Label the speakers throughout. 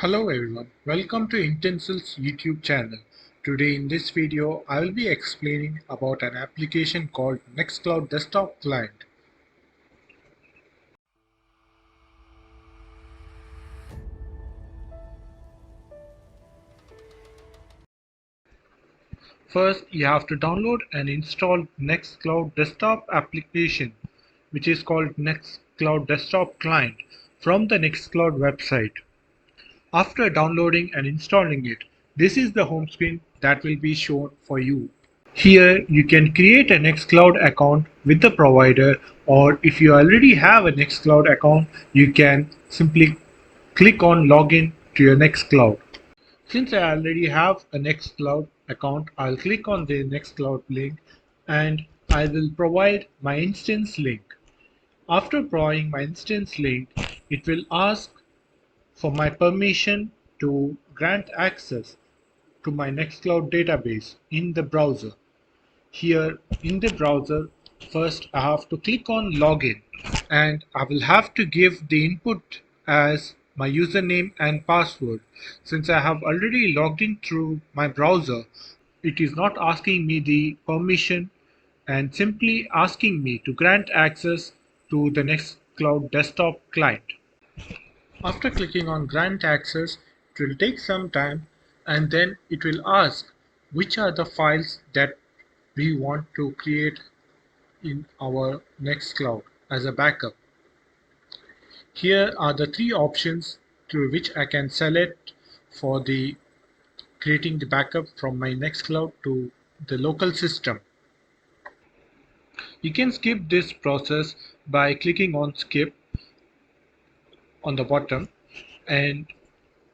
Speaker 1: Hello everyone, welcome to Intensel's YouTube channel. Today in this video, I will be explaining about an application called Nextcloud Desktop Client. First, you have to download and install Nextcloud Desktop application, which is called Nextcloud Desktop Client from the Nextcloud website. After downloading and installing it, this is the home screen that will be shown for you. Here you can create a Nextcloud account with the provider, or if you already have a Nextcloud account, you can simply click on login to your Nextcloud. Since I already have a Nextcloud account, I'll click on the Nextcloud link and I will provide my instance link. After providing my instance link, it will ask for my permission to grant access to my Nextcloud database in the browser. Here in the browser, first I have to click on login and I will have to give the input as my username and password. Since I have already logged in through my browser, it is not asking me the permission and simply asking me to grant access to the Nextcloud desktop client. After clicking on grant access, it will take some time and then it will ask which are the files that we want to create in our Nextcloud as a backup. Here are the three options through which I can select for the creating the backup from my Nextcloud to the local system. You can skip this process by clicking on skip on the bottom, and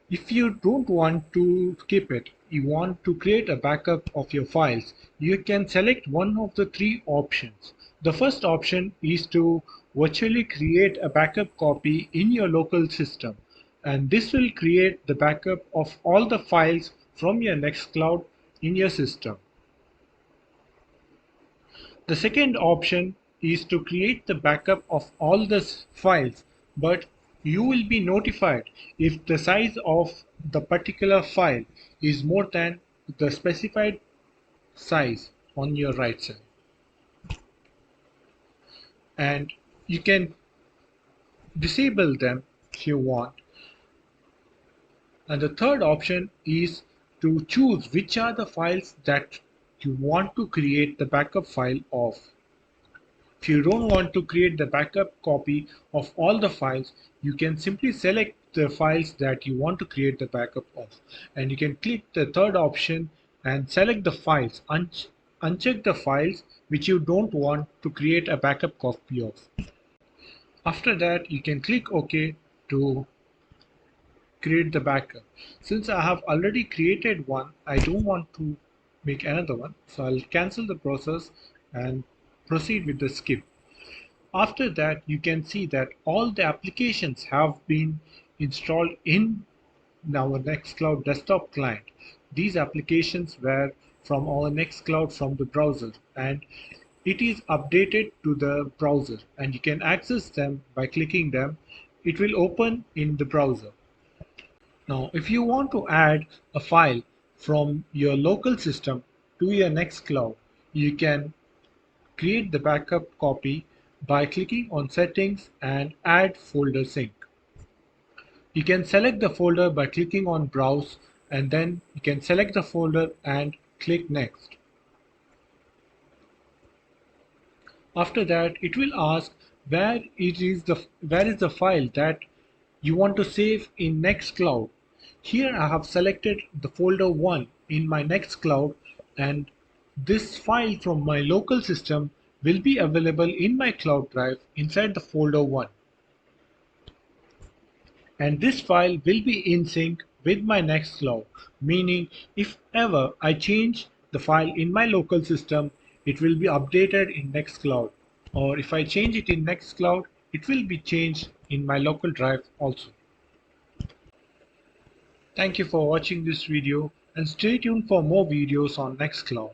Speaker 1: if you don't want to skip it, you want to create a backup of your files, you can select one of the three options. The first option is to virtually create a backup copy in your local system, and this will create the backup of all the files from your Nextcloud in your system. The second option is to create the backup of all the files, but you will be notified if the size of the particular file is more than the specified size on your right side. And you can disable them if you want. And the third option is to choose which are the files that you want to create the backup file of. If you don't want to create the backup copy of all the files, you can simply select the files that you want to create the backup of. And you can click the third option and select the files. Uncheck the files which you don't want to create a backup copy of. After that, you can click OK to create the backup. Since I have already created one, I don't want to make another one. So I'll cancel the process and proceed with the skip. After that, you can see that all the applications have been installed in our Nextcloud desktop client. These applications were from our Nextcloud from the browser, and it is updated to the browser, and you can access them by clicking them. It will open in the browser. Now, if you want to add a file from your local system to your Nextcloud, you can create the backup copy by clicking on Settings and Add Folder Sync. You can select the folder by clicking on Browse, and then you can select the folder and click Next. After that, it will ask where is the file that you want to save in Nextcloud. Here I have selected the folder 1 in my Nextcloud, and this file from my local system will be available in my cloud drive inside the folder 1. And this file will be in sync with my Nextcloud, meaning if ever I change the file in my local system, it will be updated in Nextcloud, or if I change it in Nextcloud, it will be changed in my local drive also. Thank you for watching this video and stay tuned for more videos on Nextcloud.